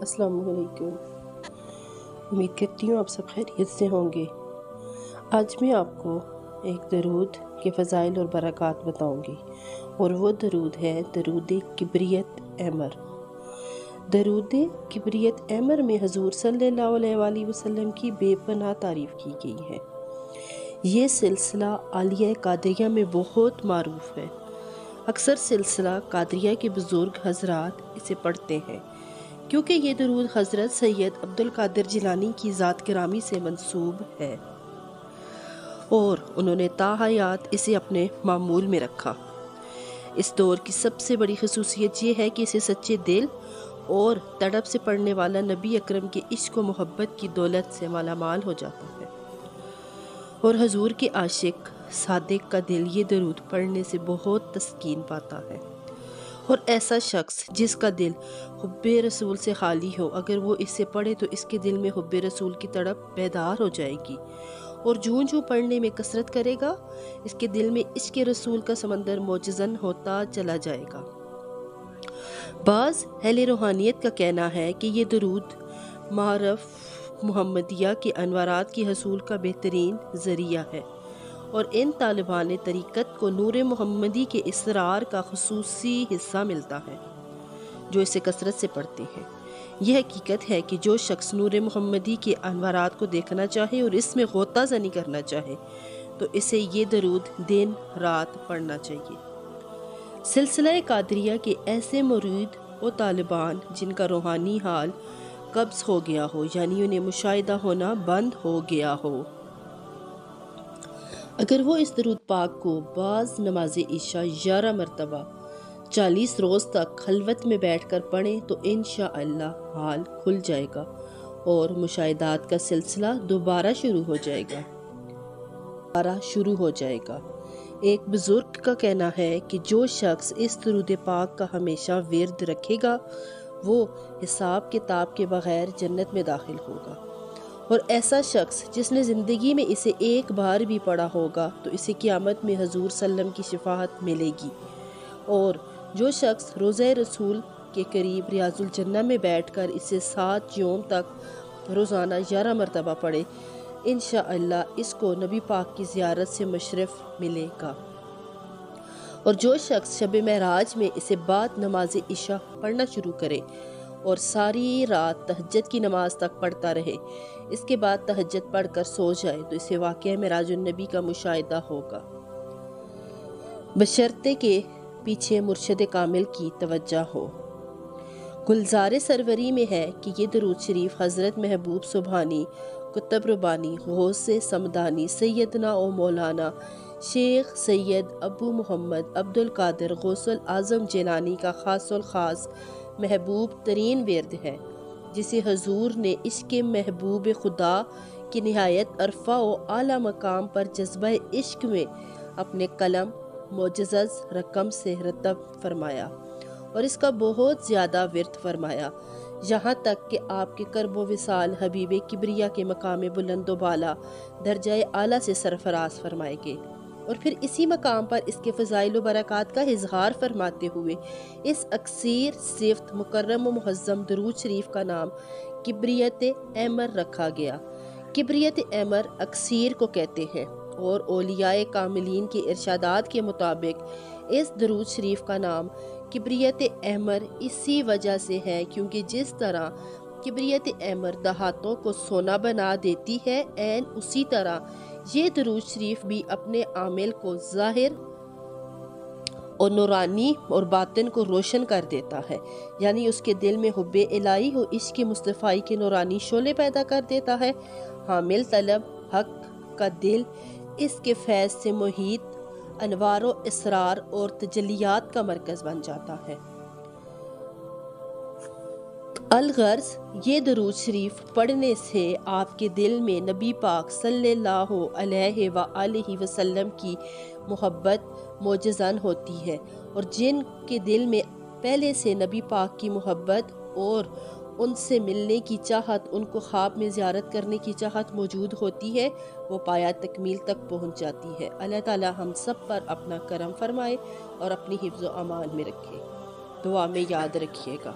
السلام علیکم۔ امید کرتی ہوں آپ سب خیریت سے ہوں گے۔ آج میں آپ کو ایک درود کے فضائل اور برکات بتاؤں گی، اور وہ درود ہے درود کبریت عمر۔ درود کبریت عمر میں حضور صلی اللہ علیہ وآلہ وسلم کی بے پناہ تعریف کی گئی ہے۔ یہ سلسلہ عالیہ قادریہ میں بہت معروف ہے۔ اکثر سلسلہ قادریہ کے بزرگ حضرات اسے پڑھتے ہیں، کیونکہ یہ درود حضرت سید عبدالقادر جیلانی کی ذات گرامی سے منسوب ہے، اور انہوں نے تا حیات اسے اپنے معمول میں رکھا۔ اس دور کی سب سے بڑی خصوصیت یہ ہے کہ اسے سچے دل اور تڑپ سے پڑھنے والا نبی اکرم کے عشق و محبت کی دولت سے مالا مال ہو جاتا ہے، اور حضور کے عاشق صادق کا دل یہ درود پڑھنے سے بہت تسکین پاتا ہے۔ اور ایسا شخص جس کا دل حب رسول سے خالی ہو، اگر وہ اسے پڑھے تو اس کے دل میں حب رسول کی تڑپ بیدار ہو جائے گی، اور جوں جوں پڑھنے میں کثرت کرے گا، اس کے دل میں عشق رسول کا سمندر موجزن ہوتا چلا جائے گا۔ بعض اہل روحانیت کا کہنا ہے کہ یہ درود معرف محمدیہ کے انوارات کی حصول کا بہترین ذریعہ ہے، اور ان طالبان طریقت کو نور محمدی کے اسرار کا خصوصی حصہ ملتا ہے جو اسے کثرت سے پڑھتے ہیں۔ یہ حقیقت ہے کہ جو شخص نور محمدی کے انوارات کو دیکھنا چاہے اور اس میں غوطہ زنی کرنا چاہے تو اسے یہ درود دن رات پڑھنا چاہیے۔ سلسلہ قادریہ کے ایسے مرید و طالبان جن کا روحانی حال قبض ہو گیا ہو، یعنی انہیں مشاہدہ ہونا بند ہو گیا ہو، اگر وہ اس درود پاک کو بعض نماز عشاء 11 مرتبہ 40 روز تک خلوت میں بیٹھ کر پڑھیں تو انشاءاللہ حال کھل جائے گا، اور مشاہدات کا سلسلہ دوبارہ شروع ہو جائے گا۔ ایک بزرگ کا کہنا ہے کہ جو شخص اس درود پاک کا ہمیشہ ورد رکھے گا وہ حساب کتاب کے بغیر جنت میں داخل ہوگا، اور ایسا شخص جس نے زندگی میں اسے ایک بار بھی پڑھا ہوگا تو اسے قیامت میں حضور صلی اللہ علیہ وسلم کی شفاعت ملے گی، اور جو شخص روضہ رسول کے قریب ریاض الجنہ میں بیٹھ کر اسے 7 یوم تک روزانہ 11 مرتبہ پڑھے، انشاءاللہ اس کو نبی پاک کی زیارت سے مشرف ملے گا، اور جو شخص شب معراج میں اسے بعد نماز عشاء پڑھنا شروع کرے اور ساری رات تہجد کی نماز تک پڑھتا رہے، اس کے بعد تہجد پڑھ کر سو جائے تو اسے واقعہ معراج النبی کا مشاہدہ ہوگا، بشرطے کہ پیچھے مرشد کامل کی توجہ ہو۔ گلزار سروری میں ہے کہ یہ درود شریف حضرت محبوب سبحانی قطب ربانی غوث سمدانی سیدنا و مولانا شیخ سید ابو محمد عبدالقادر غوث العظم جیلانی کا خاص الخاص محبوب ترین ورد ہے، جسے حضور نے عشق محبوب خدا کی نہایت عرفہ و اعلیٰ مقام پر جذبہ عشق میں اپنے قلم معجزز رقم سے رتب فرمایا، اور اس کا بہت زیادہ ورد فرمایا، یہاں تک کہ آپ کے کرب و وصال حبیب کبریہ کے مقام بلند و بالا درجہ اعلیٰ سے سرفراز فرمائے گئے، اور پھر اسی مقام پر اس کے فضائل و برکات کا اظہار فرماتے ہوئے اس اکثیر صفت مکرم و معظم درود شریف کا نام کبریت عمر رکھا گیا۔ کبریت عمر اکثیر کو کہتے ہیں، اور اولیاء کاملین کے ارشادات کے مطابق اس درود شریف کا نام کبریت عمر اسی وجہ سے ہے کیونکہ جس طرح کبریت عمر دہاتوں کو سونا بنا دیتی ہے، عین اسی طرح یہ درود شریف بھی اپنے عامل کو ظاہر اور نورانی اور باطن کو روشن کر دیتا ہے، یعنی اس کے دل میں حب الہی و عشق مصطفی کے نورانی شعلے پیدا کر دیتا ہے۔ حامل طلب حق کا دل اس کے فیض سے محیط انوار و اسرار اور تجلیات کا مرکز بن جاتا ہے۔ الغرض یہ درود شریف پڑھنے سے آپ کے دل میں نبی پاک صلی اللہ علیہ وآلہ وسلم کی محبت موجزن ہوتی ہے، اور جن کے دل میں پہلے سے نبی پاک کی محبت اور ان سے ملنے کی چاہت، ان کو خواب میں زیارت کرنے کی چاہت موجود ہوتی ہے، وہ پایا تکمیل تک پہنچ جاتی ہے۔ اللہ تعالی ہم سب پر اپنا کرم فرمائے اور اپنی حفظ و امان میں رکھے۔ دعا میں یاد رکھیے گا۔